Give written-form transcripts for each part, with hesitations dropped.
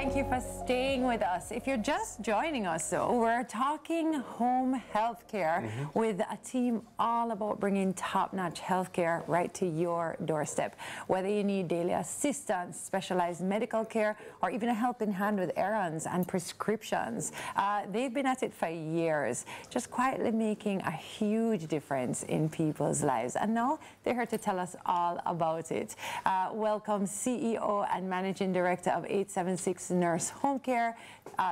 Thank you for staying with us. If you're just joining us, though, we're talking home health care with a team all about bringing top-notch health care right to your doorstep. Whether you need daily assistance, specialized medical care, or even a helping hand with errands and prescriptions, they've been at it for years, just quietly making a huge difference in people's lives. And now they're here to tell us all about it. Welcome CEO and Managing Director of 876 Nurse Home Care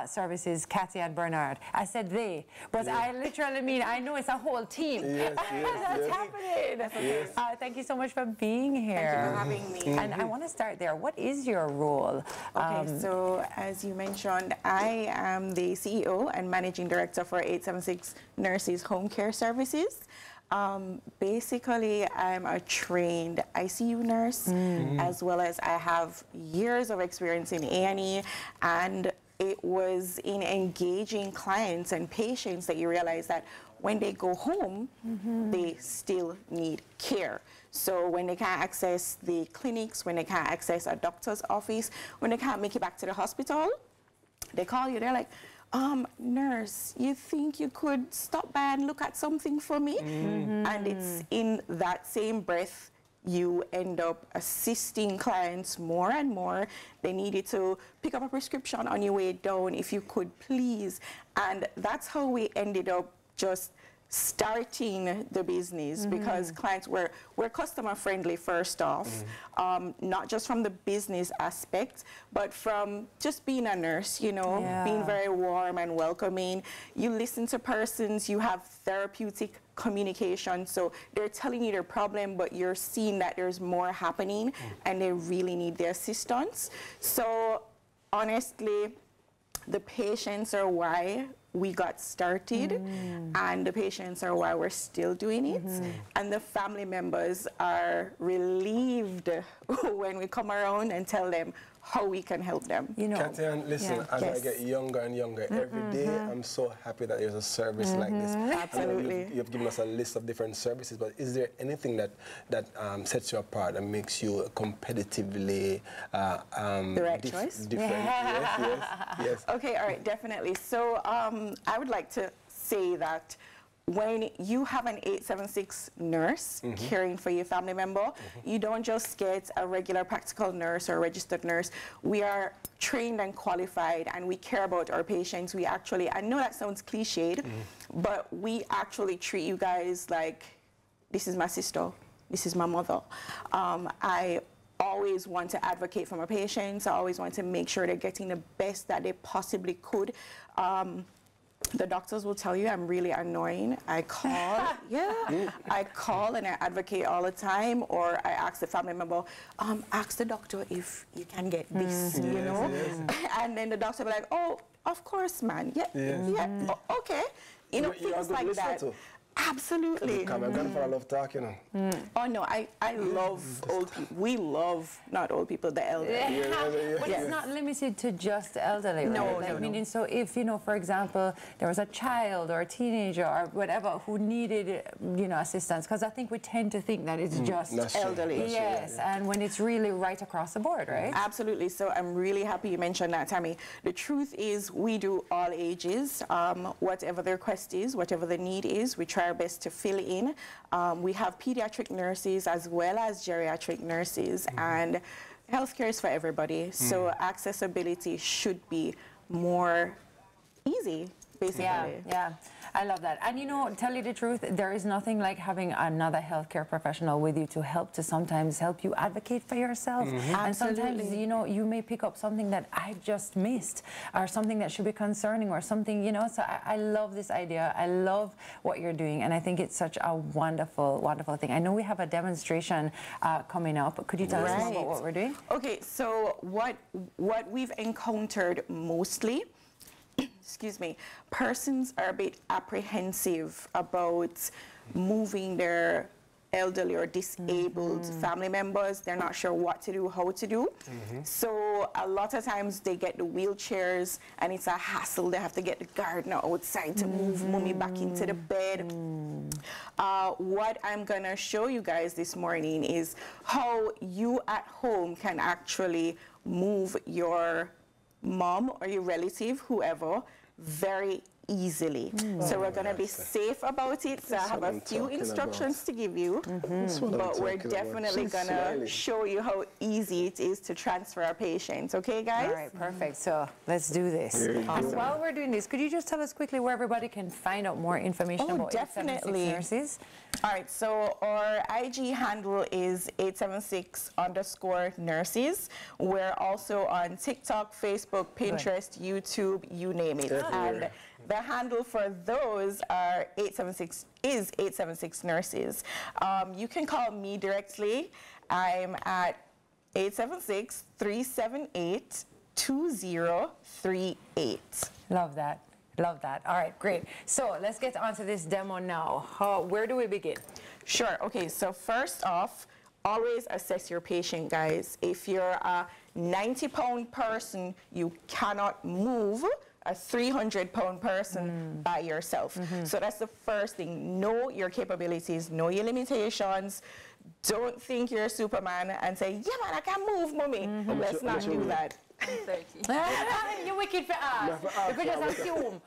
Services, Kathy and Bernard. I said they, but I literally mean, I know it's a whole team. Yes, That's happening. Yes. Thank you so much for being here. Thank you for having me. And I want to start there. What is your role? Okay, so as you mentioned, I am the CEO and Managing Director for 876 Nurses Home Care Services. Basically, I'm a trained ICU nurse, as well as I have years of experience in A&E, and it was in engaging clients and patients that you realize that when they go home, they still need care. So when they can't access the clinics, when they can't access a doctor's office, when they can't make it back to the hospital, they call you, they're like, nurse, you think you could stop by and look at something for me? And it's in that same breath, you end up assisting clients more and more. They needed to pick up a prescription on your way down, if you could please. And that's how we ended up just starting the business, because clients were customer friendly first off, not just from the business aspect, but from just being a nurse, you know, being very warm and welcoming. You listen to persons, you have therapeutic communication, so they're telling you their problem, but you're seeing that there's more happening and they really need the assistance. So honestly, the patients are why we got started, and the patients are why we're still doing it, and the family members are relieved when we come around and tell them how we can help them. You know, Kathy, listen, as I get younger and younger, every day I'm so happy that there's a service like this. Absolutely. You've given us a list of different services, but is there anything that sets you apart and makes you competitively the right choice? Different? Yes. Okay, all right, definitely. So I would like to say that when you have an 876 nurse caring for your family member, you don't just get a regular practical nurse or registered nurse. We are trained and qualified, and we care about our patients. We actually, I know that sounds cliched, but we actually treat you guys like, this is my sister, this is my mother. I always want to advocate for my patients. I always want to make sure they're getting the best that they possibly could. The doctors will tell you I'm really annoying. I call, I call and I advocate all the time, or I ask the family member, ask the doctor if you can get this, you know? And then the doctor will be like, oh, of course, man. Okay. You know, things like that. Too. Absolutely. My grandfather loved talking. Oh no, I love old people. We love not old people, the elderly. But it's not limited to just elderly, right? No, like, meaning, so if, you know, for example, there was a child or a teenager or whatever who needed, you know, assistance, because I think we tend to think that it's just elderly. Yes, and when it's really right across the board, right? Absolutely. So I'm really happy you mentioned that, Tami. The truth is we do all ages. Whatever the request is, whatever the need is, we try our best to fill in. We have pediatric nurses as well as geriatric nurses, and healthcare is for everybody. So accessibility should be more easy, basically. Yeah, I love that. And you know, tell you the truth, there is nothing like having another healthcare professional with you to sometimes help you advocate for yourself. And sometimes, you know, you may pick up something that I've just missed, or something that should be concerning, or something, you know. So I love this idea. I love what you're doing, and I think it's such a wonderful, wonderful thing. I know we have a demonstration coming up. Could you tell us more about what we're doing? Okay, so what we've encountered mostly, excuse me, persons are a bit apprehensive about moving their elderly or disabled family members. They're not sure what to do, how to do. So a lot of times they get the wheelchairs and it's a hassle. They have to get the gardener outside to move mommy back into the bed. What I'm gonna show you guys this morning is how you at home can actually move your mom or your relative, whoever, very easily. So we're going to be safe about it. So I have a few instructions to give you, but we're definitely going to show you how easy it is to transfer a patient. Okay, guys? All right, perfect. So let's do this. And while we're doing this, could you just tell us quickly where everybody can find out more information about 876 Nurses? All right, so our IG handle is 876_nurses. We're also on TikTok, Facebook, Pinterest, YouTube, you name it. And the handle for those are 876 Nurses. You can call me directly. I'm at 876-378-2038. Love that. Love that. All right, great. So let's get on to this demo now. Where do we begin? Sure. Okay, so first off, always assess your patient, guys. If you're a 90-pound person, you cannot move a 300-pound person by yourself. So that's the first thing. Know your capabilities, know your limitations. Don't think you're Superman and say, yeah, man, I can move, mommy. Let's not do that. I'm 30. You're wicked for us. You could just assume.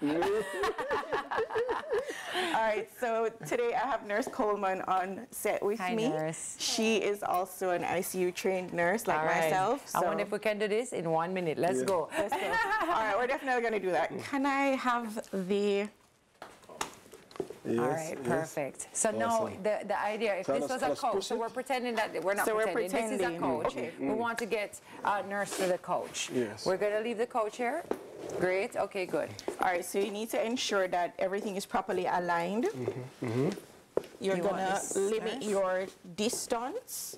All right, so today I have Nurse Coleman on set with me. Nurse. She is also an ICU trained nurse like myself. So I wonder if we can do this in 1 minute. Let's go. Let's go. All right, we're definitely going to do that. Can I have the... Yes, all right, perfect. So now the idea, if this was a coach, so we're pretending that we're not pretending. This is a coach. Okay. We want to get a nurse to the coach. Yes. We're going to leave the coach here. Great. Okay, good. All right, so you need to ensure that everything is properly aligned. You're going to limit your distance.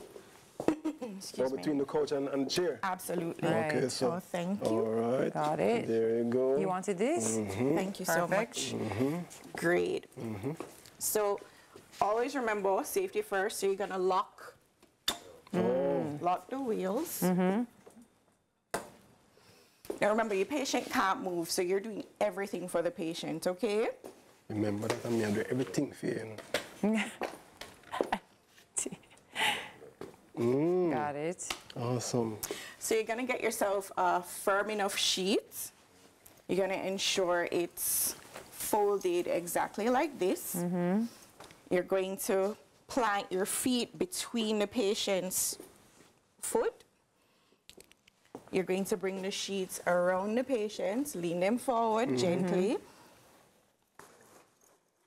Excuse me. Between the coach and the chair? Absolutely. Right. Okay, so Oh, thank you. all right. Got it. There you go. You wanted this? Thank you so much. Great. So always remember safety first. So you're going to lock the wheels. Now remember, your patient can't move, so you're doing everything for the patient, okay? Remember that I'm doing everything for you. Got it. Awesome. So you're going to get yourself a firm enough sheet. You're going to ensure it's folded exactly like this. You're going to plant your feet between the patient's foot. You're going to bring the sheets around the patients, lean them forward gently.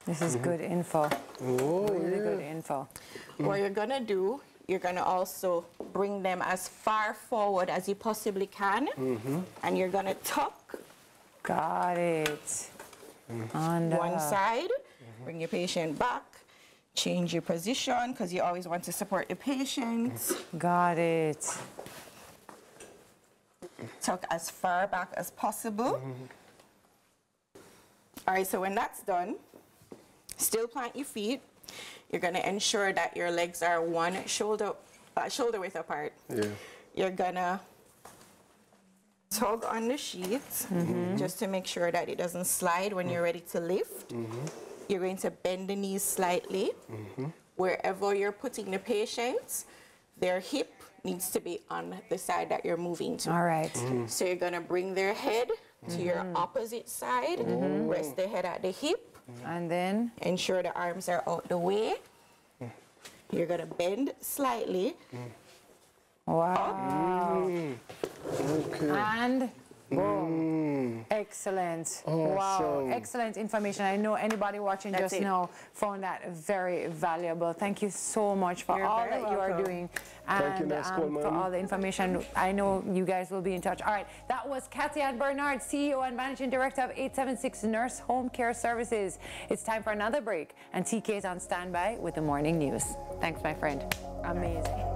This is good info. Really good info. What you're going to do, you're going to also bring them as far forward as you possibly can. And you're going to tuck. Got it. On one side. Bring your patient back. Change your position because you always want to support the patient. Got it. Tuck as far back as possible. All right, so when that's done, still plant your feet. You're going to ensure that your legs are one shoulder width apart. You're going to tug on the sheet just to make sure that it doesn't slide when you're ready to lift. You're going to bend the knees slightly. Wherever you're putting the patient, their hip needs to be on the side that you're moving to. All right. So you're going to bring their head to your opposite side, rest the head at the hip. And then? Ensure the arms are out the way. You're going to bend slightly. Wow. Okay. And boom. Excellent. Awesome. Wow. Excellent information. I know anybody watching That's just now found that very valuable. Thank you so much for all that you are doing and for all the information. I know you guys will be in touch. All right. That was Kathy-Ann Bernard, CEO and Managing Director of 876 Nurse Home Care Services. It's time for another break, and TK is on standby with the morning news. Thanks, my friend. Amazing.